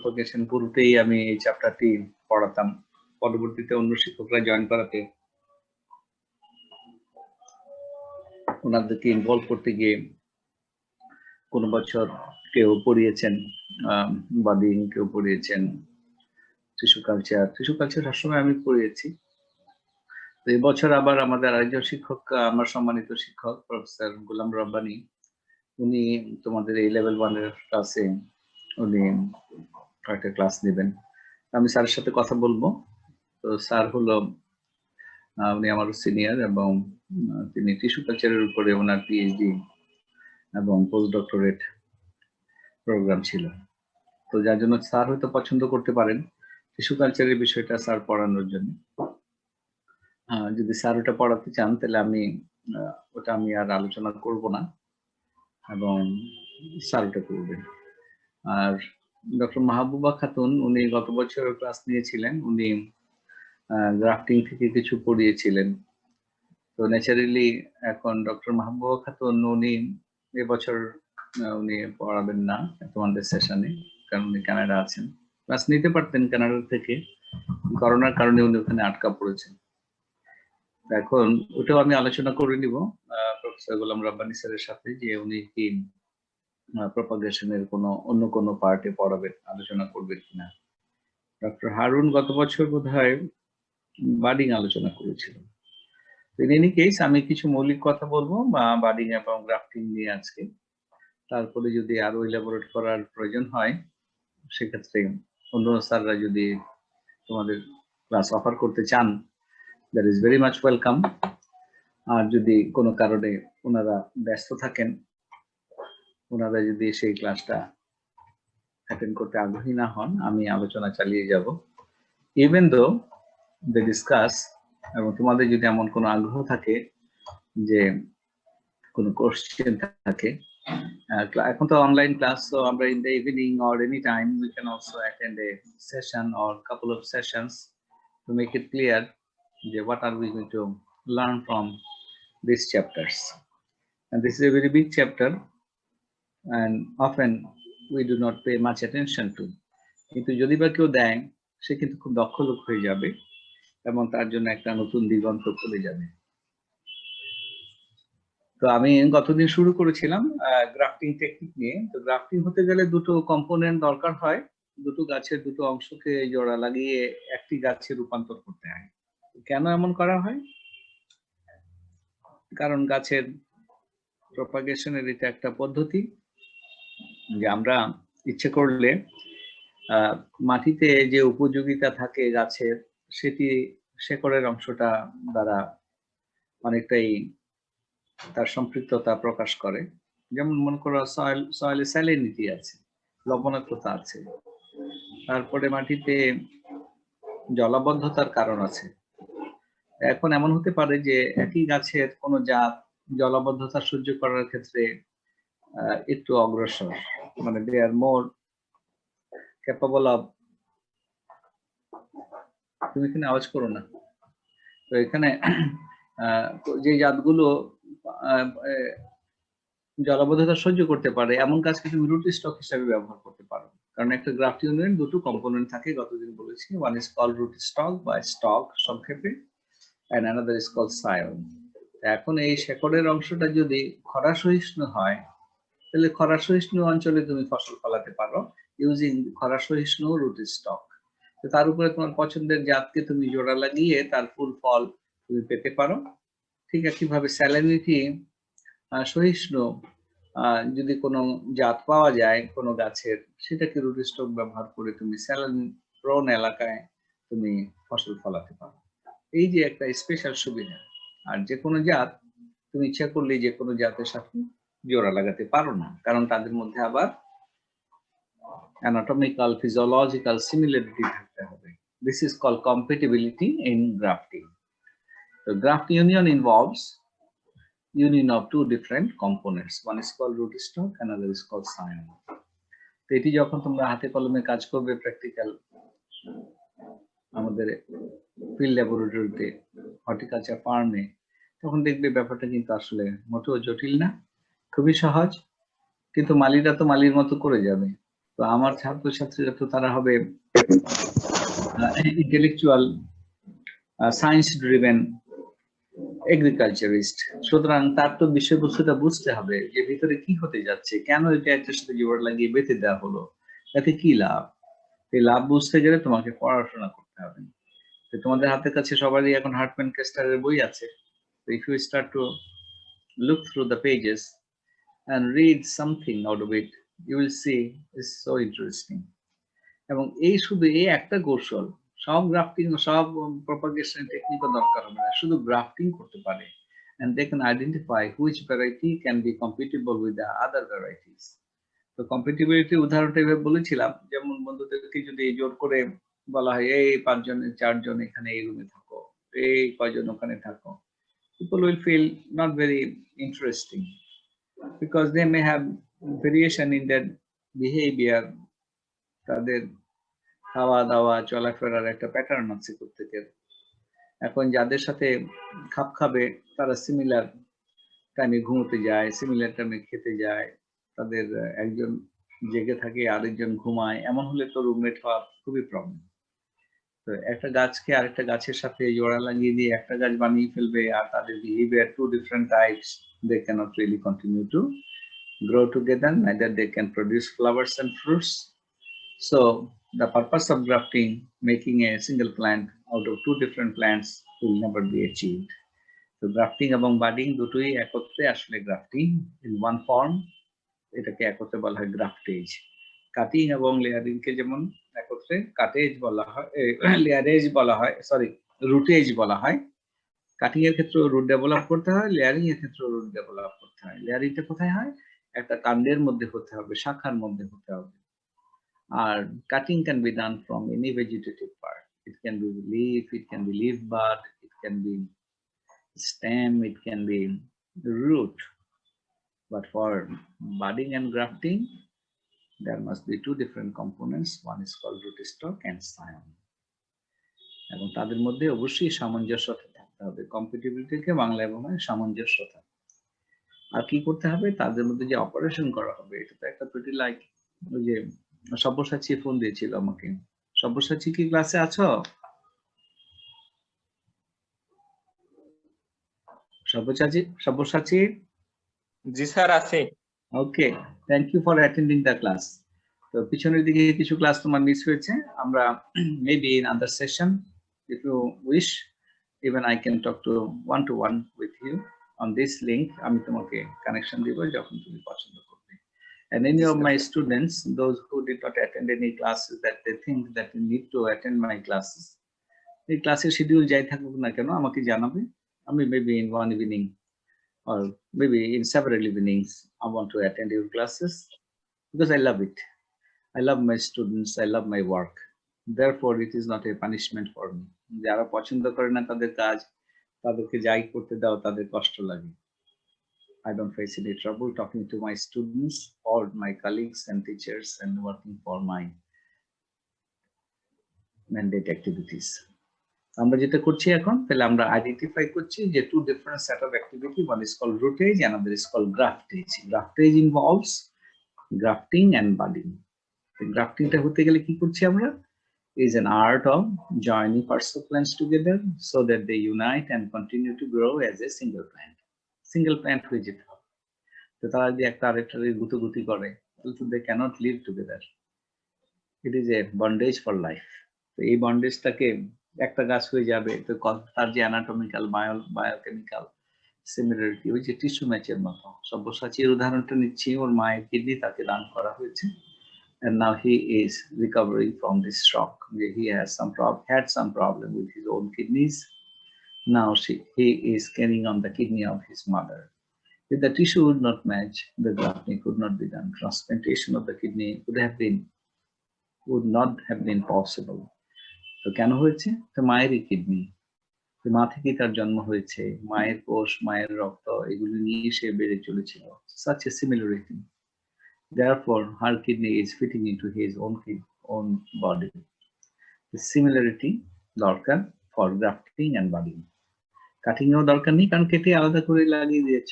Propagation পুরোটাই আমি এই চ্যাপ্টারটি পড়াতাম। পরবর্তীতে অন্য শিক্ষকরা জয়েন করাতে ওনাদেরকে ইনভলভ করতে গিয়ে কোনো বছর কেউ পড়িয়েছেন বাদিং, কেউ পড়িয়েছেন টিস্যু কালচার সবসময় আমি পড়িয়েছি। তো এই বছর আবার আমাদের আরেকজন শিক্ষক, আমার সম্মানিত শিক্ষক প্রফেসর গোলাম রব্বানী, উনি তোমাদের এই লেভেল 1 এর ক্লাসে উনি একটা ক্লাস নেবেন। আমি স্যারের সাথে কথা বলবো। তো স্যার হলো উনি আমার সিনিয়র এবং তিনি টিস্যু কালচারের উপরে ওনার পিএইচডি এবং পোস্ট ডক্টরেট প্রোগ্রাম ছিল। তো যার জন্য স্যার হয়তো পছন্দ করতে পারেন টিস্যু কালচারের বিষয়টা স্যার পড়ানোর জন্য। যদি স্যার ওটা পড়াতে চান তাহলে ওটা আমি আর আলোচনা করব না এবং স্যার ওটা করবেন। আর ডক্টর মাহবুবা খাতুন উনি গত বছর ক্লাস নিয়েছিলেন, উনি গ্রাফটিং থেকে কিছু পড়িয়েছিলেন। তো ন্যাচারালি এখন ডক্টর মাহবুবা খাতুন উনি এবছর উনি পড়াবেন না তোমাদের সেশনে, কারণ উনি কানাডা আছেন। ক্লাস নিতে পারতেন কানাডা থেকে, করোনার কারণে উনি ওখানে আটকা পড়েছেন। এখন ওটাও আমি আলোচনা করে নিব প্রফেসর গোলাম রব্বানী স্যারের সাথে, যে উনি কি প্রপাগেশনের অন্য কোনো পার্টে পড়াবেন, আলোচনা করবেন কিনা। ডক্টর হারুন গত বছর বোধহয় বাডিং আলোচনা করেছিল। ইন এনি কেস আমি কিছু মৌলিক কথা বলবো বাডিং এবং গ্রাফটিং নিয়ে আজকে। তারপরে যদি আরো ইলাবোরেট করার প্রয়োজন হয় সেক্ষেত্রে অন্য স্যাররা যদি তোমাদের ক্লাস অফার করতে চান, that is very much welcome. আর যদি কোনো কারণে ওনারা ব্যস্ত থাকেন, ওনারা যদি সেই ক্লাসটা অ্যাটেন্ড করতে আগ্রহী না হন, আমি আলোচনা চালিয়ে যাব ইভেন দো দে ডিসকাস। এবং তোমাদের যদি এমন কোনো আগ্রহ থাকে যে কোনো কোশ্চেন থাকে, এখন তো অনলাইন ক্লাস, so আমরা in the evening or any time we can also attend a session or couple of sessions to make it clear what are we going to learn from these chapters. And this is a very big chapter and often we do not pay much attention to. কিন্তু যদি বা কেউ দেয়, সে কিন্তু খুব দক্ষ লোক হয়ে যাবে এবং তার জন্য একটা নতুন দিগন্ত খুলে যাবে। তো আমি গতদিন শুরু করেছিলাম গ্রাফটিং টেকনিক নিয়ে। তো গ্রাফটিং হতে গেলে দুটো কম্পোনেন্ট দরকার হয়, দুটো গাছের দুটো অংশকে জোড়া লাগিয়ে একটি গাছে রূপান্তর করতে হয়। কেন এমন করা হয়? কারণ গাছের প্রপাগেশনের এটা একটা পদ্ধতি যে আমরা ইচ্ছে করলে মাটিতে যে উপযোগিতা থাকে গাছের, সেটি শেকড়ের অংশটা দ্বারা অনেকটাই তার সম্পৃক্ততা প্রকাশ করে। যেমন মনে করো সয়েলে স্যালিনিটি আছে, লবণাক্ততা আছে, তারপরে মাটিতে জলাবদ্ধতার কারণ আছে। এখন এমন হতে পারে যে একই গাছের কোনো জাত জলাবদ্ধতা সহ্য করার ক্ষেত্রে একটু অগ্রসর, মানে দে আর মোর ক্যাপাবল অফ। তুমি এখানে আওয়াজ করো না। তো এখানে যে জাতগুলো জলাবদ্ধতা সহ্য করতে পারে এমন গাছকে তুমি রুট স্টক হিসাবে ব্যবহার করতে পারো, কারণ একটা গ্রাফট ইউনিয়ন দুটো কম্পোনেন্ট থাকে, গতদিন বলেছি। One is call root stock বা স্টক সংক্ষেপে, and another is called scion. এখন এই শেকড়ের অংশটা যদি খরা সহিষ্ণু হয়, তাহলে খরা সহিষ্ণু অঞ্চলে তুমি ফসল ফলাতে পারো ইউজিং খরা সহিষ্ণু রুট স্টক। তো তার উপরে তোমার পছন্দের জাতকে তুমি জোড়া লাগিয়ে তার ফুল ফল তুমি পেতে পারো। ঠিক একইভাবে স্যালিনিটি সহিষ্ণু যদি কোনো জাত পাওয়া যায় কোনো গাছের, সেটাকে রুট স্টক ব্যবহার করে তুমি স্যালিন প্রোন এলাকায় তুমি ফসল ফলাতে পারো। এই যে একটা স্পেশাল সুবিধা। আর যে কোনো জাত তুমি ইচ্ছা করলে যে কোনো জাতের সাথে জোড়া লাগাতে পারো না, কারণ তাদের মধ্যে আবার anatomical physiological similarity থাকতে হবে। This is called compatibility in grafting. So graft union involves union of two different components. One is called rootstock, another is called scion. তো এটি যখন তোমরা হাতে কলমে কাজ করবে প্র্যাকটিক্যাল আমাদের ফিল্ড ল্যাবরেটরিতে, হর্টিকালচার ফার্মে, তখন দেখবে ব্যাপারটা কিন্তু আসলে মোটেও জটিল না, খুবই সহজ। কিন্তু মালিরা তো মালির মতো করে যাবে, তো আমার ছাত্রছাত্রীরা তো তারা হবে ইন্টেলেকচুয়াল সায়েন্স ড্রিভেন এগ্রিকালচারিস্ট, সুতরাং তার তো বিষয়বস্তুটা বুঝতে হবে যে ভিতরে কি হতে যাচ্ছে, কেন এটা একটার সাথে জোড়া লাগিয়ে বেঁধে দেওয়া হলো, তাতে কি লাভ। এই লাভ বুঝতে গেলে তোমাকে পড়াশোনা করতে হবে। তো তোমাদের হাতের কাছে সবারই এখন হার্টম্যান কেস্টারের বই আছে। So if you start to look through the pages and read something out of it, you will see it's so interesting. এবং এই শুধু এই একটা কৌশল, সব গ্রাফটিং সব প্রপাগেশন টেকনিকও দরকার হবে না, শুধু গ্রাফটিং করতে পারে and they can identify which variety can be compatible with the other varieties. তো কম্পিটিবিলিটি উদাহরণটা এভাবে বলেছিলাম, যেমন বন্ধুদেরকে যদি জোর করে বলা হয় এই 5 জনের 4 জন এখানে এই রুমে থাকো, এই কয়জন ওখানে থাকো, people will feel not very interesting because they may have variation in their behavior. তাদের খাওয়া দাওয়া চলাফেরার একটা প্যাটার্ন আছে প্রত্যেকের। এখন যাদের সাথে খাপ খাবে তারা সিমিলার টাইমে ঘুমোতে যায়, সিমিলার টাইমে খেতে যায়, তাদের একজন জেগে থাকে আরেকজন ঘুমায়, এমন হলে তো রুমমেট হওয়া খুবই প্রবলেম। তো একটা গাছকে আরেকটা গাছের সাথে জোড়া লাগিয়ে দিয়ে একটা গাছ বানিয়ে ফেলবে, আর তাদের behaviour two different types, they cannot really continue to grow together, neither they can produce flowers and fruits. So the purpose of grafting, making a single plant out of 2 different plants, will never be achieved. So grafting এবং budding দুটোই একত্রে আসলে grafting in one form, এটাকে একত্রে বলা হয় গ্রাফটেজ। Cutting এবং layering কে যেমন একত্রে কাটেজ বলা হয়, লেয়ারেজ বলা হয়, সরি রুটেজ বলা হয়। কাটিং এর ক্ষেত্রে রুট ডেভেলপ করতে হয়, লেয়ারিং এর ক্ষেত্রে রুট ডেভেলপ করতে হয়। লেয়ারিংটা কোথায় হয়? একটা কাণ্ডের মধ্যে হতে হবে, শাখার মধ্যে হতে হবে। আর cutting can be done from any vegetative part, it can be leaf, it can be leaf bud, it can be stem, it can be root. But for budding and grafting, there must be 2 different components. One is called rootstock and scion. এবং তাদের মধ্যে অবশ্যই সামঞ্জস্যতা থাকতে হবে। কম্পিটিবিলিটিকে বাংলায় বলা হয় সামঞ্জস্যতা। আর কি করতে হবে? তাদের মধ্যে যে অপারেশন করা হবে, এটা তো একটা প্রিটি লাইক ওই যে সব্যসাচী ফোন দিয়েছিল আমাকে। সব্যসাচী কি ক্লাসে আছো? সব্যসাচী? জি স্যার আছে। Okay, thank you for attending the class. তো পিছনের দিকে কিছু ক্লাস তোমার মিস হয়েছে, আমরা maybe in other session if you wish even I can talk to one with you on this link. আমি তোমাকে কানেকশন দিব যখন তুমি পছন্দ করবে। And any of my students, those who did not attend any classes, that they think that you need to attend my classes, এই ক্লাসের schedule যাই থাকুক না কেন আমাকে জানাবে। আমি maybe in one evening or maybe in several evenings I want to attend your classes because I love it. I love my students, I love my work. Therefore it is not a punishment for me. যারা পছন্দ করে না তাদের কাজ, তাদেরকে যাই করতে দাও, তাদের কষ্ট লাগে। I don't face any trouble talking to my students or my colleagues and teachers and working for my mandate activities. আমরা যেটা করছি এখন, তাহলে আমরা আইডেন্টিফাই করছি যে 2 different set of activity, one is called rootage, another is called graftage. Graftage involves grafting and budding. The grafting টা হতে গেলে কি করছি আমরা? Is an art of joining parts of plants together so that they unite and continue to grow as a single plant. Single plant হয়ে যেতে হবে। তো তারা যদি একটা আরেকটার গুতুগুতি করে, তাহলে they cannot live together. It is a bondage for life. তো এই বন্ডেজটাকে একটা গাছ হয়ে যাবে, তো তার যে অ্যানাটমিক্যাল বায়োকেমিক্যাল সিমিলারিটি, ওই যে টিস্যু ম্যাচের মতো। সব্যসাচীর উদাহরণটা নিচ্ছি, ওর মায়ের কিডনি তাকে দান করা হয়েছে, and now he is recovering from this shock. He has had some problem with his own kidneys. Now he is carrying on the kidney of his mother. If the tissue would not match, the grafting could not be done. Transplantation of the kidney would not have been possible. তো কেন হয়েছে? তো মায়েরই kidney, মা থেকেই তার জন্ম হয়েছে, মায়ের কোষ, মায়ের রক্ত, এগুলো নিয়ে সে বেড়ে চলেছিল। Such a similarity. Therefore, her kidney is fitting into his own body. The similarity দরকার for grafting and budding. কাটিংও দরকার নেই, কারণ কেটে আলাদা করে লাগিয়ে দিয়েছ।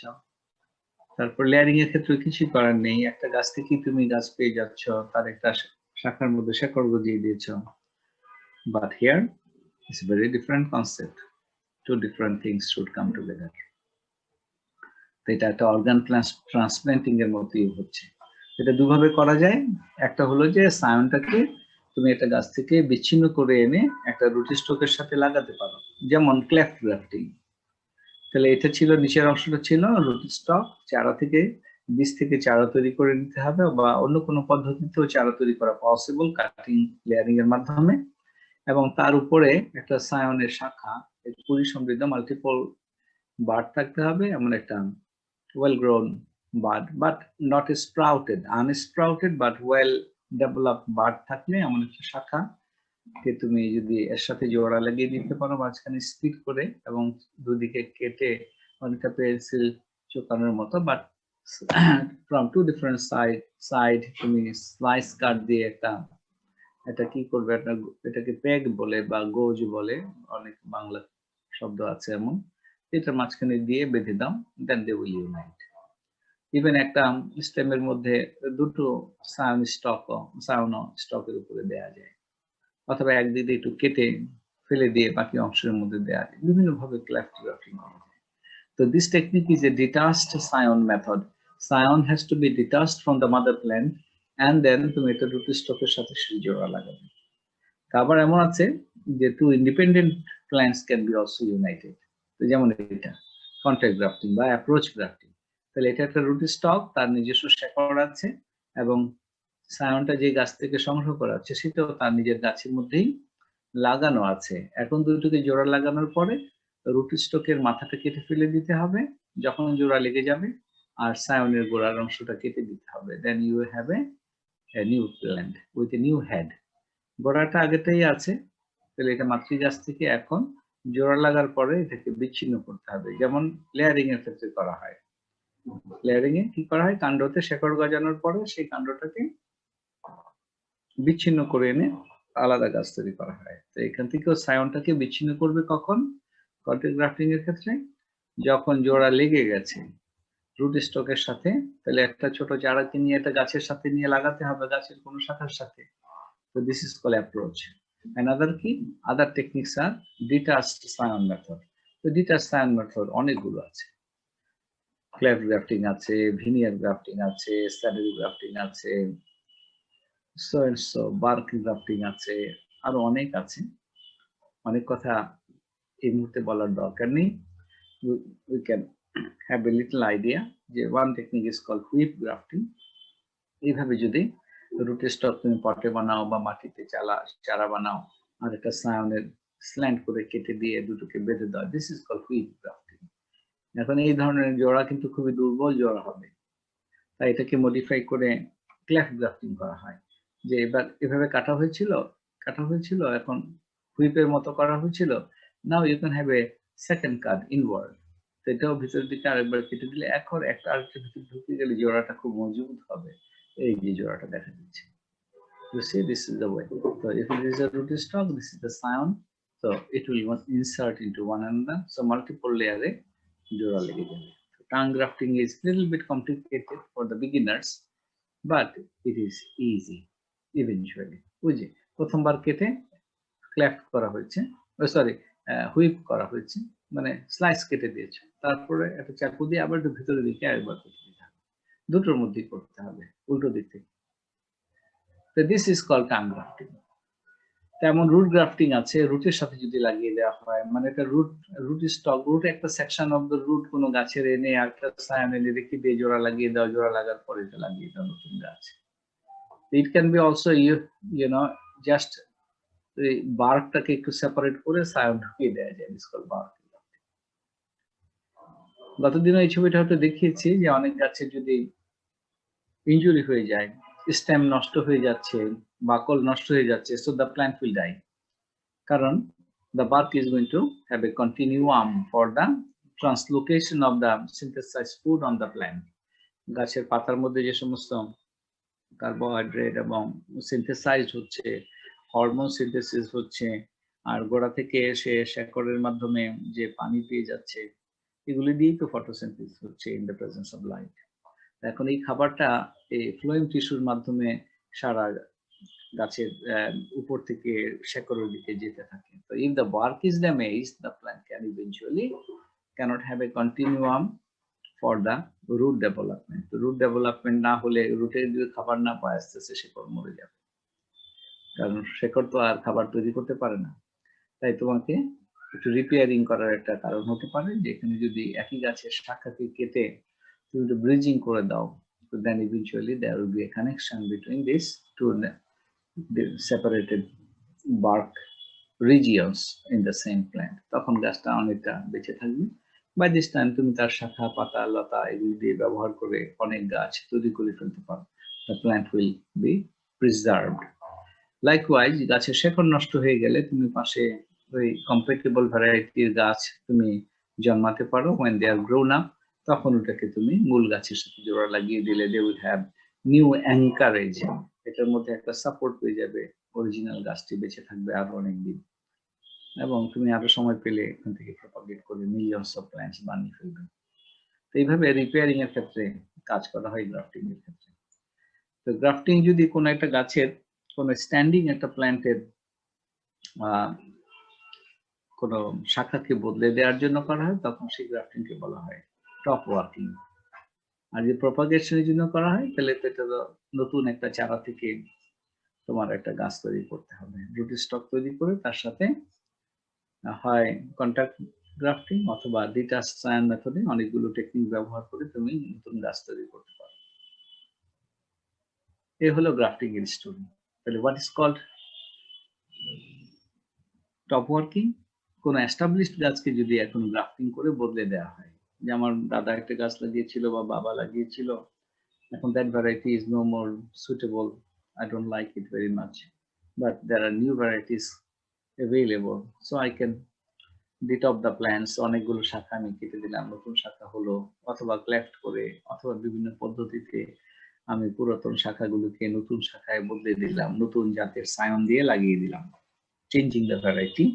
তারপর লেয়ারিং এর ক্ষেত্রে কিছুই করার নেই, একটা গাছ থেকে তুমি গাছ পেয়ে যাচ্ছ, তার একটা শাখার মধ্যে শেকড় গজিয়ে দিয়েছ। But here it's very different concept, two different things should come together. তো এটা একটা অর্গান ট্রান্সপ্ল্যান্টিং এর মতোই হচ্ছে। এটা দুভাবে করা যায়, একটা হলো যে সায়নটাকে তুমি একটা গাছ থেকে বিচ্ছিন্ন করে এনে একটা রুট স্টকের সাথে লাগাতে পারো, যেমন ক্লেফট গ্রাফটিং। তাহলে এটা ছিল, নিচের অংশটা ছিল রুট স্টক, চারা থেকে বীজ থেকে চারা তৈরি করে নিতে হবে, বা অন্য কোনো পদ্ধতিতেও চারা তৈরি করা পসিবল, কাটিং লেয়ারিং এর মাধ্যমে। এবং তার উপরে একটা সায়নের শাখা, পরিসমৃদ্ধ মাল্টিপল বাড থাকতে হবে, এমন একটা well grown bud but not sprouted, unsprouted but well developed bud থাকলে এমন একটা শাখা কে তুমি যদি এর সাথে জোড়া লাগিয়ে দিতে পারো মাঝখানে স্প্লিট করে, এবং দুদিকে কেটে অনেকটা পেন্সিল চোকানোর মতো, but from two different side তুমি স্লাইস কাট দিয়ে একটা, এটা কি করবে, এটাকে পেগ বলে বা গোজ বলে, অনেক বাংলা শব্দ আছে এমন, এটার মাঝখানে দিয়ে বেঁধে দাও, দেন দে উইল ইউনাইট। ইভেন একটা স্টেমের মধ্যে দুটো সায়ন স্টকের উপরে দেয়া যায়, অথবা একদিকে একটু কেটে ফেলে দিয়ে বাকি অংশের মধ্যে দেয়া যায়, বিভিন্ন ভাবে ক্লেফট গ্রাফটিং করা যায়। So this technique is a detached scion method. Scion has to be detached from the mother plant and then তুমি এটা রুট স্টকের সাথে সেই জোড়া লাগাবে। আবার এমন আছে যে two independent plants can be also united, তো যেমন এটা কন্ট্যাক্ট গ্রাফটিং বা অ্যাপ্রোচ গ্রাফটিং। তাহলে এটা একটা রুট স্টক, তার নিজস্ব শেকড় আছে, এবং সায়নটা যে গাছ থেকে সংগ্রহ করা হচ্ছে সেটাও তার নিজের গাছের মধ্যেই লাগানো আছে। এখন দুটোকে জোড়া লাগানোর পরে রুট স্টকের মাথাটা কেটে ফেলে দিতে হবে যখন জোড়া লেগে যাবে, আর সায়নের গোড়ার অংশটা কেটে দিতে হবে। Then you have a new plant with a new head. গোড়াটা আগেটাই আছে, তাহলে এটা মাতৃগাছ থেকে এখন জোড়া লাগার পরে এটাকে বিচ্ছিন্ন করতে হবে, যেমন লেয়ারিং এর ক্ষেত্রে করা হয়। লেয়ারিং এ কি করা হয়, কাণ্ডতে শেকড় গজানোর পরে সেই কাণ্ডটাকে বিচ্ছিন্ন করে এনে আলাদা গাছ তৈরি করা হয়। তো এখান থেকেও সায়নটাকে বিচ্ছিন্ন করবে কখন, কন্ট্যাক্ট গ্রাফটিং এর ক্ষেত্রে, যখন জোড়া লেগে গেছে রুট স্টকের সাথে, তাহলে একটা ছোট চারাকে নিয়ে একটা গাছের সাথে নিয়ে লাগাতে হবে, গাছের কোনো শাখার সাথে। So this is called approach. Another key, other techniques are detached scion method. So detached scion method অনেকগুলো আছে, ক্লেফট গ্রাফটিং আছে, ভিনিয়ার গ্রাফটিং আছে, স্যাডেল গ্রাফটিং আছে, বার্ক গ্রাফটিং আছে, আরো অনেক আছে। অনেক কথা এই মুহূর্তে বলার দরকার নেই। We can have a little idea যে one technique is called whip grafting. এইভাবে যদি রুট স্টক তুমি পটে বানাও বা মাটিতে চারা বানাও, আর একটা সায়নের স্ল্যান্ট করে কেটে দিয়ে দুটোকে বেঁধে দাও, this is called whip grafting. এখন এই ধরনের জোড়া কিন্তু খুবই দুর্বল জোড়া হবে, তাই এটাকে মডিফাই করে ক্লেফট গ্রাফটিং করা হয়, যে এবার এভাবে কাটা হয়েছিল এখন হুইপের মতো করা হয়েছিল, now you can have a second cut inward. তো এটাও ভিতরের দিকে আরেকবার কেটে দিলে এখন একটা আরেকটা ভিতরে ঢুকে গেলে জোড়াটা খুব মজবুত হবে। এই যে জোড়াটা দেখা যাচ্ছে, you see this is the way. So if it is a root stock, this is the scion, so it will insert into one another, so multiple layer জোড়া লেগে যাবে। Tongue grafting is little bit complicated for the beginners, but it is easy eventually. বুঝি প্রথমবার কেটে cleft করা হয়েছে, sorry whip করা হয়েছে, মানে স্লাইস কেটে দিয়েছে, তারপরে একটা চাকু দিয়ে আবার একটু ভিতরের দিকে আরেকবার কেটে দিতে হবে, দুটোর মধ্যেই করতে হবে উল্টো দিক থেকে। So this is called tongue grafting. তেমন রুট গ্রাফটিং আছে, রুটের সাথে যদি লাগিয়ে দেওয়া হয়, মানে এটা রুট স্টক, রুট একটা সেকশন অফ দ্য রুট কোনো গাছের এনে একটা সায়ন এনে রেখে দিয়ে জোড়া লাগিয়ে দাও, জোড়া লাগার পরে এটা লাগিয়ে দাও নতুন গাছ। It can be also you know just বার্কটাকে একটু সেপারেট করে সায়ন ঢুকিয়ে দেওয়া যায়, ইটস কল্ড বার্ক। গতদিনও এই ছবিটা হয়তো দেখিয়েছি যে অনেক গাছের যদি ইনজুরি হয়ে যায়, স্টেম নষ্ট হয়ে যাচ্ছে, বাকল নষ্ট হয়ে যাচ্ছে, so the plant will die, কারণ the bark is going to have a continuum for the translocation of the synthesized food on the plant. গাছের পাতার মধ্যে যে সমস্ত কার্বোহাইড্রেট এবং সিনথেসাইজড হচ্ছে, হরমোন সিনথেসিস হচ্ছে, আর গোড়া থেকে এসে শেকড়ের মাধ্যমে যে পানি পেয়ে যাচ্ছে, এগুলি দিয়েই তো ফটোসিনথেসিস হচ্ছে in the presence of light. এখন এই খাবারটা এই ফ্লোয়েম টিস্যুর মাধ্যমে সারা গাছের উপর থেকে শেকড়ের দিকে যেতে থাকে। তো if the bark is damaged, the plant can eventually cannot have a continuum for the root development. তো root development না হলে রুটে যদি খাবার না পায় আস্তে আস্তে শেকড় মরে যাবে, কারণ শেকড় তো আর খাবার তৈরি করতে পারে না। তাই তোমাকে একটু রিপেয়ারিং করার একটা কারণ হতে পারে যে এখানে যদি একই গাছের শাখাকে কেটে তুমি একটু ব্রিজিং করে দাও, so then eventually there will be a connection between these two separated bark regions in the same plant. তখন গাছটা অনেকটা বেঁচে থাকবে। বাই দিস টাইম তুমি তার শাখা পাতা লতা এগুলি দিয়ে ব্যবহার করে অনেক গাছ তৈরি করে ফেলতে পারো। The plant will be preserved. Likewise, গাছের শেকড় নষ্ট হয়ে গেলে তুমি পাশে ওই compatible ভ্যারাইটির গাছ তুমি জন্মাতে পারো। when they are grown up, তখন ওটাকে তুমি মূল গাছের সাথে জোড়া লাগিয়ে দিলে they will have new anchorage, এটার মধ্যে একটা সাপোর্ট পেয়ে যাবে, অরিজিনাল গাছটি বেঁচে থাকবে আরো অনেক দিন এবং তুমি আরো সময় পেলে এখান থেকে প্রপাগেট করে মিলিয়নস অফ প্ল্যান্টস বানিয়ে ফেলবে। তো এইভাবে রিপেয়ারিং এর ক্ষেত্রে কাজ করা হয় গ্রাফটিং এর ক্ষেত্রে। তো গ্রাফটিং যদি কোনো একটা গাছের কোনো স্ট্যান্ডিং একটা প্ল্যান্টের কোনো শাখাকে বদলে দেওয়ার জন্য করা হয় তখন সেই গ্রাফটিংকে বলা হয় টপ ওয়ার্কিং। আর যদি প্রপাগেশনের জন্য করা হয় তাহলে তো এটা নতুন একটা চারা থেকে তোমার একটা গাছ তৈরি করতে হবে, রুট স্টক তৈরি করে তার সাথে হয় কন্টাক্ট গ্রাফটিং অথবা ডিটাচ সায়ান মেথডে অনেকগুলো টেকনিক ব্যবহার করে তুমি নতুন গাছ তৈরি করতে পারো। এই হলো গ্রাফটিং এর স্টোরি। তাহলে what is called top working? কোন এস্টাবলিশড গাছকে যদি এখন গ্রাফটিং করে বদলে দেওয়া হয়, যে আমার দাদা একটা গাছ লাগিয়েছিল বা বাবা লাগিয়েছিল, এখন that variety is no more suitable, I don't like it very much, but there are new varieties available, so I can detop the plants, অনেকগুলো শাখা আমি কেটে দিলাম, নতুন শাখা হলো, অথবা ক্লেফট করে অথবা বিভিন্ন পদ্ধতিতে আমি পুরাতন শাখাগুলোকে নতুন শাখায় বদলে দিলাম, নতুন জাতের সায়ন দিয়ে লাগিয়ে দিলাম, changing the variety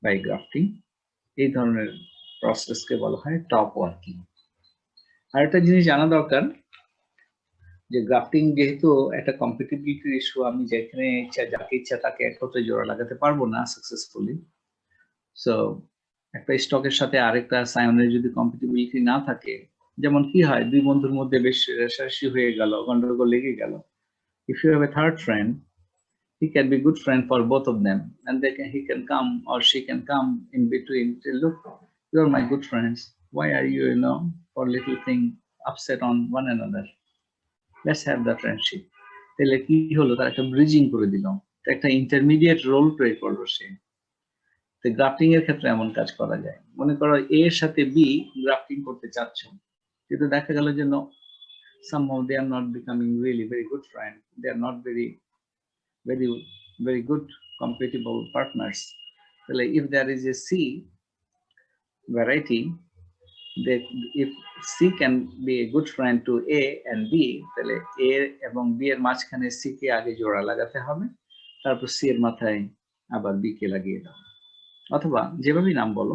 by grafting. এই ধরনের প্রসেসকে বলা হয় টপ ওয়ার্কিং। আর একটা জিনিস জানা দরকার যে গ্রাফটিং যেহেতু একটা কম্পিটিবিলিটির ইস্যু, আমি যেখানে ইচ্ছা যাকে ইচ্ছা তাকে একত্রে জোড়া লাগাতে পারবো না সাকসেসফুলি। সো একটা স্টকের সাথে আরেকটা সায়নের যদি কম্পিটিবিলিটি না থাকে, যেমন কি হয় দুই বন্ধুর মধ্যে বেশ রেষারেষি হয়ে গেল, গন্ডগোল লেগে গেল, if you have a third friend, he can be good friend for both of them, and he can come or she can come in between, say, look, you are my good friends, why are you, for little thing upset on one another, let's have the friendship. তাহলে কি হলো, তার একটা bridging করে দিল, একটা intermediate role play করলো সে। তো গ্রাফটিং এর ক্ষেত্রে এমন কাজ করা যায়। মনে করো এ এর সাথে বি গ্রাফটিং করতে চাচ্ছ, কিন্তু দেখা গেল যে somehow they are not becoming really very good friend, they are not very good compatible partners. তাহলে if there is a C variety, that if C can be a good friend to A and B, তাহলে A এবং B এর মাঝখানে C কে আগে জোড়া লাগাতে হবে, তারপর C এর মাথায় আবার B কে লাগিয়ে দাও, অথবা যেভাবেই নাম বলো,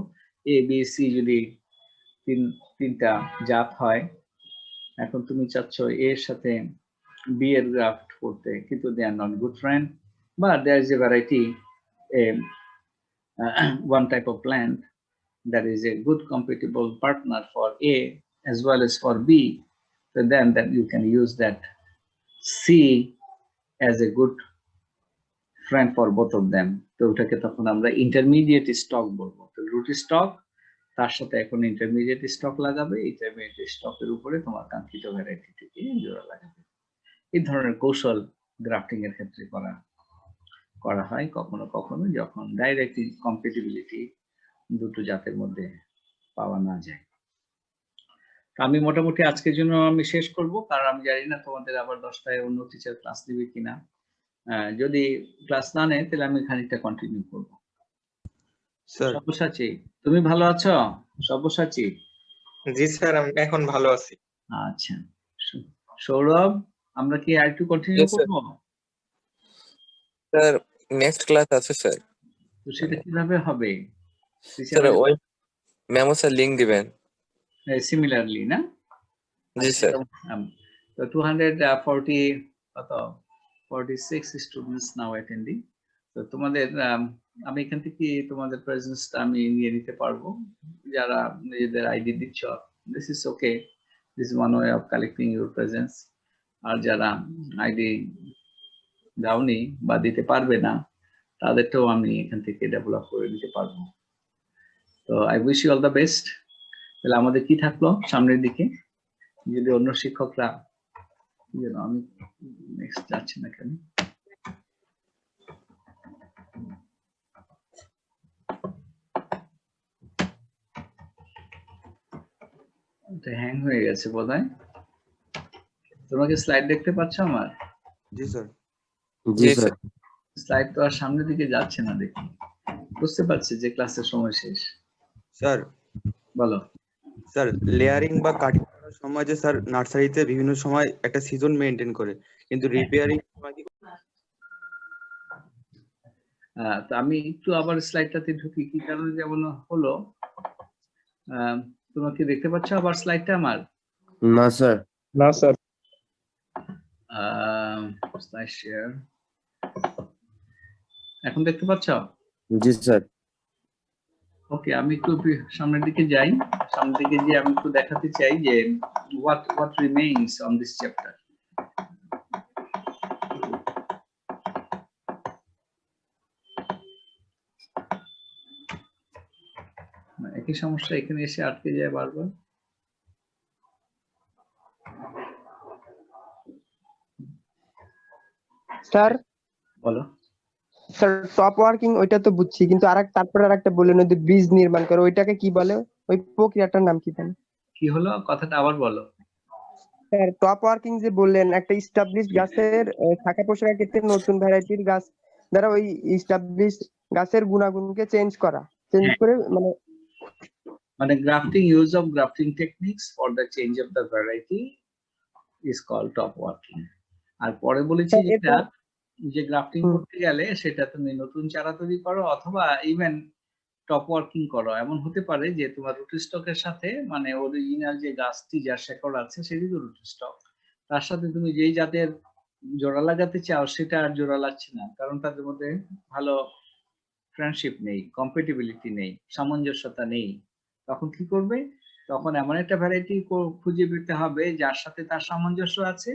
A B C যদি তিনটা জাত হয়, এখন তুমি চাচ্ছ A এর সাথে B এর গ্রাফট করতে, কিন্তু they are not good friend, but there is a variety, one type of plant that is a good compatible partner for A as well as for B, so then that you can use that C as a good friend for both of them. তো ওটাকে তখন আমরা intermediate stock বলবো। তো root stock তার সাথে এখন intermediate stock লাগাবে, ইন্টারমিডিয়েট স্টকের উপরে তোমার কাঙ্ক্ষিত ভ্যারাইটি থেকে জোড়া লাগাবে। এই ধরনের কৌশল গ্রাফটিং এর ক্ষেত্রে করা হয় কখনো কখনো, যখন ডাইরেক্ট কম্পিটিবিলিটি দুটো জাতের মধ্যে পাওয়া না যায়। আমি মোটামুটি আজকের জন্য আমি শেষ করব, কারণ আমি জানি না তোমাদের আবার 10টায় অন্য টিচার ক্লাস দিবে কিনা। যদি ক্লাস না নেয় তাহলে আমি খানিকটা কন্টিনিউ করব। সব্যসাচী, তুমি ভালো আছো? সব্যসাচী? জি স্যার, আমি এখন ভালো আছি। আচ্ছা, সৌরভ, আমরা কি আর একটু কন্টিনিউ করব? স্যার নেক্সট ক্লাস আছে স্যার। তো সেটা কিভাবে হবে? স্যার ওই মেমো স্যার লিংক দিবেন সিমিলারলি না? জি স্যার। তো 240 কত 46 স্টুডেন্টস নাও অ্যাটেন্ডিং। তো তোমাদের আমি এখান থেকে তোমাদের প্রেজেন্সটা আমি নিয়ে নিতে পারবো। যারা নিজেদের আইডি দিচ্ছ, this is okay, this one way of collecting your presence. আর যারা আইডি দাওনি বা দিতে পারবে না, তাদেরটাও আমি এখান থেকে ডেভেলপ করে দিতে পারবো। তো I wish you all the best. তাহলে আমাদের কি থাকলো সামনের দিকে, যদি অন্য শিক্ষকরা, আমি নেক্সট যাচ্ছি না কেন, হ্যাং হয়ে গেছে বোধহয়। তোমরা কি স্লাইড দেখতে পাচ্ছ আমার? জি স্যার। জি স্যার। স্লাইড তো আর সামনের দিকে যাচ্ছে না, দেখি বুঝতে পারছি যে ক্লাসের সময় শেষ। স্যার বলো। স্যার লেয়ারিং বা কাটিং করার সময় যে স্যার নার্সারিতে বিভিন্ন সময় একটা সিজন মেইনটেইন করে, কিন্তু রিপেয়ারিং তো আমি একটু আবার স্লাইডটাতে ঢুকি, কি কারণে যেমন হলো। তোমরা কি দেখতে পাচ্ছ আবার স্লাইডটা আমার? না স্যার। না স্যার। স্লাইড শেয়ার এখন দেখতে পাচ্ছ? জি স্যার। ওকে, আমি একটু সামনের দিকে যাই। সামনের দিকে গিয়ে আমি একটু দেখাতে চাই যে what remains on this chapter. একই সমস্যা এখানে এসে আটকে যায় বারবার। স্যার বলো। স্যার টপ ওয়ার্কিং ওইটা তো বুঝছি, কিন্তু তারপরে আরেকটা বললেন ওই ব্রিজ নির্মাণ করে, ওইটাকে কি বলে? ওই প্রক্রিয়াটার নাম কি জানেন? কি হলো কথাটা আবার বলো। স্যার টপ ওয়ার্কিং যে বললেন, একটা ইস্টাবলিশ গাছের শাখা প্রশাখা কেটে নতুন ভ্যারাইটির গাছ দ্বারা ওই ইস্টাবলিশ গাছের গুণাগুণকে চেঞ্জ করে মানে grafting, use of grafting techniques for the change of the variety is called top working. আর পরে বলেছি যেটা, যে গ্রাফটিং করতে গেলে সেটা তুমি নতুন চারা তৈরি করো অথবা ইভেন টপ ওয়ার্কিং করো। এমন হতে পারে যে তোমার রুট স্টকের সাথে, মানে অরিজিনাল যে গাছটি যার শেকড় আছে সেটি তো রুট স্টক, তার সাথে তুমি যেই জাতের জোড়া লাগাতে চাও সেটা আর জোড়া লাগছে না, কারণ তাদের মধ্যে ভালো ফ্রেন্ডশিপ নেই, কম্পেটিবিলিটি নেই, সামঞ্জস্যতা নেই। তখন কি করবে? তখন এমন একটা ভ্যারাইটি খুঁজে পেতে হবে যার সাথে তার সামঞ্জস্য আছে,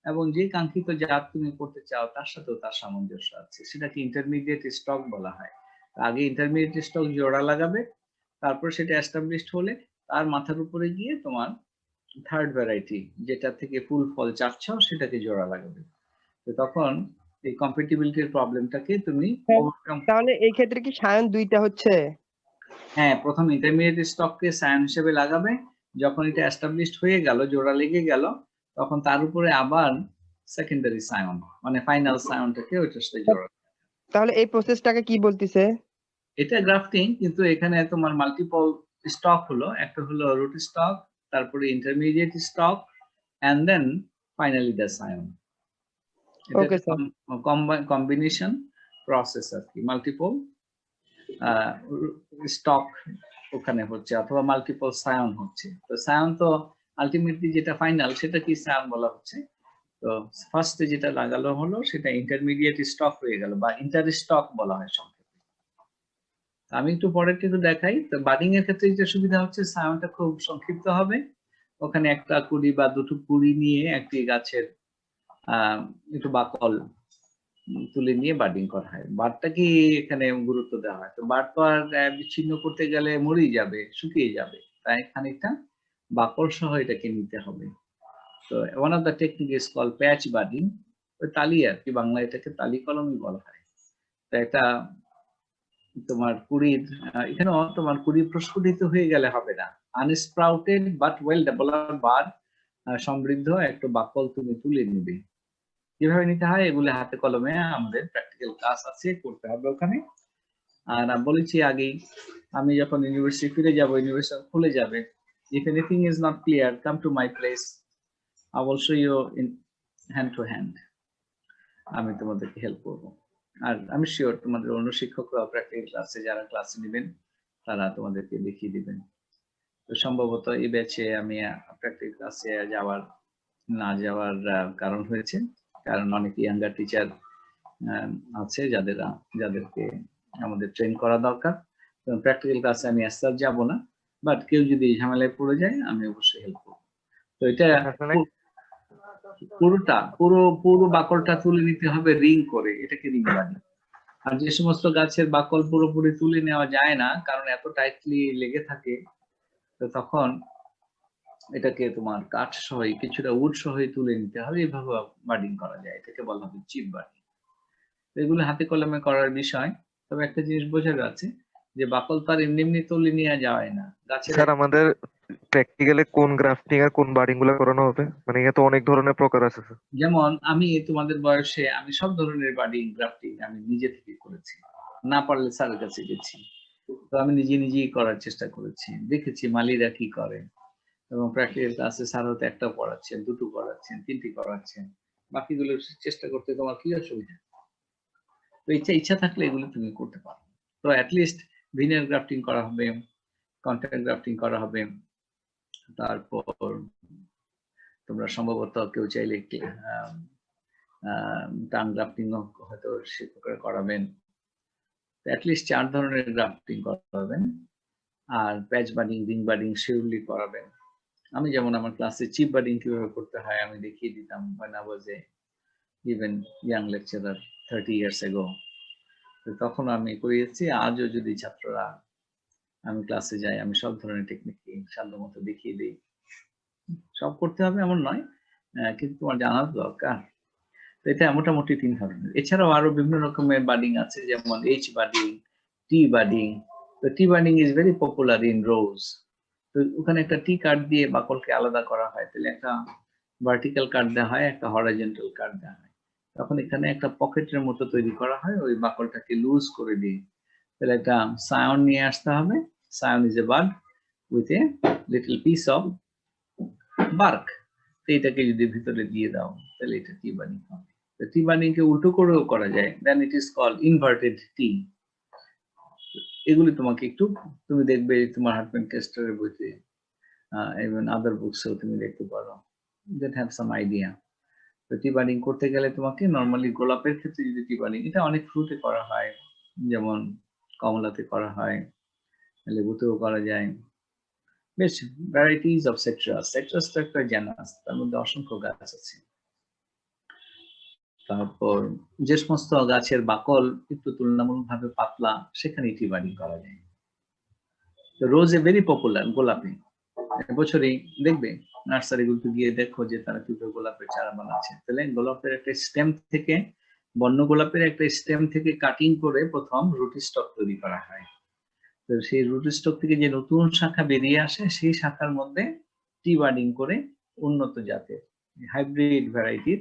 এবং যে কাঙ্ক্ষিত জাত তুমি করতে চাও তার সাথেও তার সামঞ্জস্য আছে। সেটাকে ইন্টারমিডিয়েট স্টক বলা হয়। আগে ইন্টারমিডিয়েট স্টক জোড়া লাগাবে, তারপর সেটা এস্টাবলিশড হলে তার মাথার উপরে গিয়ে তোমার থার্ড ভ্যারাইটি, যেটা থেকে ফুল ফল চাচ্ছ, সেটাকে জোড়া লাগাবে। তো তখন এই কম্পেটিবিলিটির প্রবলেমটাকে তুমি ওভারকাম। তাহলে এই ক্ষেত্রে কি সায়ন দুইটা হচ্ছে? হ্যাঁ, প্রথম ইন্টারমিডিয়েট স্টককে সায়ন হিসেবে লাগাবে, যখন এটা এস্টাবলিশড হয়ে গেল, জোড়া লেগে গেল, তখন তার উপরে আবার সেকেন্ডারি সায়ন, মানে ফাইনাল সায়নটাকে ওইটার সাথে জোড়া। তাহলে এই প্রসেসটাকে কি বলতিছে? এটা গ্রাফটিং, কিন্তু এখানে তোমার মাল্টিপল স্টক হলো, একটা হলো রুট স্টক, তারপরে intermediate stock, and then finally the scion. Okay sir. Combination process আর কি, মাল্টিপল স্টক ওখানে হচ্ছে অথবা মাল্টিপল সায়ন হচ্ছে। তো সায়ন তো আলটিমেটলি যেটা ফাইনাল, সেটা কি সায়ন বলা হচ্ছে। তো ফার্স্টে যেটা লাগালো হলো সেটা ইন্টারমিডিয়েট স্টক হয়ে গেল, বা ইন্টার স্টক বলা হয় সংক্ষেপে। আমি একটু পরেরটা একটু দেখাই। তো বাডিং এর ক্ষেত্রে যেটা সুবিধা হচ্ছে, সায়নটা খুব সংক্ষিপ্ত হবে। ওখানে একটা কুড়ি বা দুটো কুড়ি নিয়ে একটি গাছের একটু বাকল তুলে নিয়ে বার্ডিং করা হয়। বারটাকে এখানে গুরুত্ব দেওয়া হয়। তো বার তো আর বিচ্ছিন্ন করতে গেলে মরেই যাবে, শুকিয়ে যাবে, তাই খানিকটা বাকল সহ এটাকে নিতে হবে। তো one of the technique is call patch birding. ওই তালি আর কি, বাংলা এটাকে তালি কলমই বলা হয়। তো একটা তোমার কুড়ির এখানেও তোমার কুড়ি প্রস্ফুটিত হয়ে গেলে হবে না, আনস্প্রাউটেড বাট ওয়েল ডেভেলপড বার সমৃদ্ধ একটা বাকল তুমি তুলে নিবে। কিভাবে নিতে হয় এগুলো হাতে কলমে আমাদের প্র্যাকটিক্যাল ক্লাস আছে, করতে হবে ওখানে। আর বলেছি আগেই, আমি যখন ইউনিভার্সিটি ফিরে যাব, ইউনিভার্সিটি খুলে যাবে, if anything is not clear, come to my place, I will show you in hand to hand, আমি তোমাদেরকে হেল্প করব। আর আমি শিওর তোমাদের অন্য শিক্ষকরা প্র্যাকটিক্যাল ক্লাসে যারা ক্লাস নেবেন তারা তোমাদেরকে দেখিয়ে দিবেন। তো সম্ভবত এই ব্যাচে আমি প্র্যাকটিক্যাল ক্লাসে না যাওয়ার কারণ হয়েছে, কারণ অনেক ইয়াঙ্গার টিচার আছে যাদেরকে আমাদের ট্রেন করা দরকার। প্র্যাকটিক্যাল ক্লাসে আমি আস্তে যাব না, বাট কেউ যদি ঝামেলায় পড়ে যায় আমি অবশ্যই হেল্প করবো। তো এটা পুরো বাকলটা তুলে নিতে হবে রিং করে, এটাকে রিং বানি। আর যে সমস্ত গাছের বাকল পুরোপুরি তুলে নেওয়া যায় না কারণ এত টাইটলি লেগে থাকে, তো তখন এটাকে তোমার কাঠ সহ কিছুটা উড সহ তুলে নিতে হবে, এইভাবে বাডিং করা যায়, এটাকে বলা হবে চিপ বাডিং। এগুলো হাতে কলমে করার বিষয়। তবে একটা জিনিস বোঝার আছে যে বাকল তার এমনি তুলে নিয়ে যায় না গাছের। স্যার আমাদের প্র্যাকটিক্যালে কোন গ্রাফটিং আর কোন বাডিং গুলো করানো হবে? মানে এখানে তো অনেক ধরনের প্রকার আছে স্যার। যেমন আমি তোমাদের বয়সে আমি সব ধরনের বাডিং গ্রাফটিং আমি নিজে থেকে করেছি, না পারলে স্যারের কাছে গেছি। তো আমি নিজেই করার চেষ্টা করেছি, দেখেছি মালিরা কি করে, এবং প্র্যাকটিক্যাল ক্লাসে স্যার হয়তো একটা পড়াচ্ছেন, দুটো পড়াচ্ছেন, তিনটি পড়াচ্ছেন, বাকিগুলো চেষ্টা করতে তোমার কি অসুবিধা? তো ইচ্ছা থাকলে এগুলো তুমি করতে পারো। তো অ্যাটলিস্ট ভিনার গ্রাফটিং করা হবে, কন্ট্যাক্ট গ্রাফটিং করা হবে, তারপর তোমরা সম্ভবত কেউ চাইলে টাং গ্রাফটিং হয়তো শিক্ষকরা করাবেন। অ্যাটলিস্ট 4 ধরনের গ্রাফটিং করাবেন, আর প্যাচ বাডিং, রিং বাডিং শিওরলি করাবেন। আমি যেমন আমার ক্লাসে চিপ বাডিং কিভাবে করতে হয় আমি দেখিয়ে দিতাম when I was a even young lecturer 30 years ago। তো তখন আমি করিয়েছি, আজও যদি ছাত্ররা আমি ক্লাসে যাই আমি সব ধরনের টেকনিক সাধ্যমতো দেখিয়ে দিই। সব করতে হবে এমন নয়, কিন্তু তোমার জানার দরকার। তো এটা মোটামুটি 3 ধরনের। এছাড়াও আরো বিভিন্ন রকমের বাডিং আছে, যেমন এইচ বাডিং, টি বাডিং। তো T budding is very popular in rose. তো ওখানে একটা টি কাট দিয়ে বাকলকে আলাদা করা হয়, তাহলে একটা ভার্টিক্যাল কাট দেওয়া হয়, একটা হরাইজন্টাল কাট দেওয়া হয়। তখন এখানে একটা পকেটের মতো তৈরি করা হয়, ওই বাকলটাকে লুজ করে দিয়ে তাহলে একটা সায়ন নিয়ে আসতে হবে। Scion is a bird with a little piece of bark. তো এটাকে যদি ভিতরে দিয়ে দাও তাহলে এটা টি বার্নিং হবে। তো টি বার্নিং কে উল্টো করেও করা যায়, দেন ইট ইজ কল্ড ইনভার্টেড টি। এগুলি তোমাকে তুমি দেখবে তোমার হার্টম্যান কেস্টারের বইতে, ইভেন আদার বুকসেও তুমি দেখতে পারো, দ্যাট হ্যাভ সাম আইডিয়া। তো টি বার্নিং করতে গেলে তোমাকে নর্মালি গোলাপের ক্ষেত্রে যদি টি বার্নিং, এটা অনেক ফ্রুটে করা হয়, যেমন কমলাতে করা হয়, লেবুতেও করা যায়, বেশ ভ্যারাইটিজ অফ সিট্রাস। সিট্রাস তো একটা জেনাস, তার মধ্যে অসংখ্য গাছ আছে। তারপর যে সমস্ত গাছের বাকল একটু তুলনামূলকভাবে পাতলা সেখানে টি বার্নিং করা যায়। তো রোজ এ ভেরি পপুলার, গোলাপি বছরই দেখবে নার্সারিগুলোতে গিয়ে দেখো যে তারা কিভাবে গোলাপের চারা বানাচ্ছে। তাহলে গোলাপের একটা স্টেম থেকে, বন্য গোলাপের একটা স্টেম থেকে কাটিং করে প্রথম রুটি স্টক তৈরি করা হয়। তো সেই রুটি স্টক থেকে যে নতুন শাখা বেরিয়ে আসে, সেই শাখার মধ্যে টি বার্ডিং করে উন্নত জাতের হাইব্রিড ভ্যারাইটির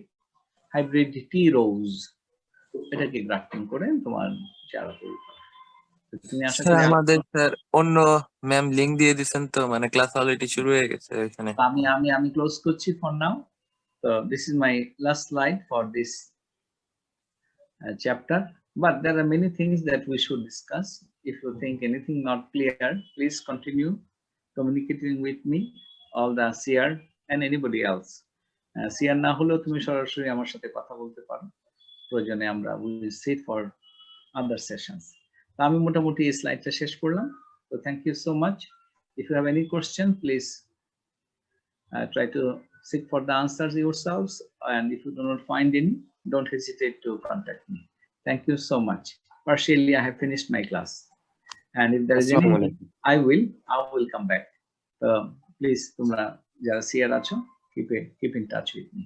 হাইব্রিড টি রোজ এটাকে গ্রাফটিং করে তোমার চারা তৈরি করা। তুমি আশা স্যার করি আমাদের স্যার অন্য ম্যাম লিংক দিয়ে দিয়েছেন, তো মানে ক্লাস অলরেডি শুরু হয়ে গেছে এখানে। আমি ক্লোজ করছি for now. So this is my last slide for this chapter, but there are many things that we should discuss. If you think anything not clear, please continue communicating with me, all the CR and anybody else. CR না হলেও তুমি সরাসরি আমার সাথে কথা বলতে পারো, প্রয়োজনে আমরা will sit for other sessions. তো আমি মোটামুটি এই স্লাইডটা শেষ করলাম। So thank you so much. If you have any question, please try to seek for the answers yourselves, and if you do not find any, don't hesitate to contact me. Thank you so much. Partially I have finished my class, and if there is any, I will come back. Please tumra jara CR acho, keep in touch with me.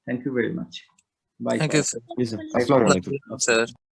Thank you very much. Bye. Thank you sir. Yes, sir. Assalamu alaikum. Sir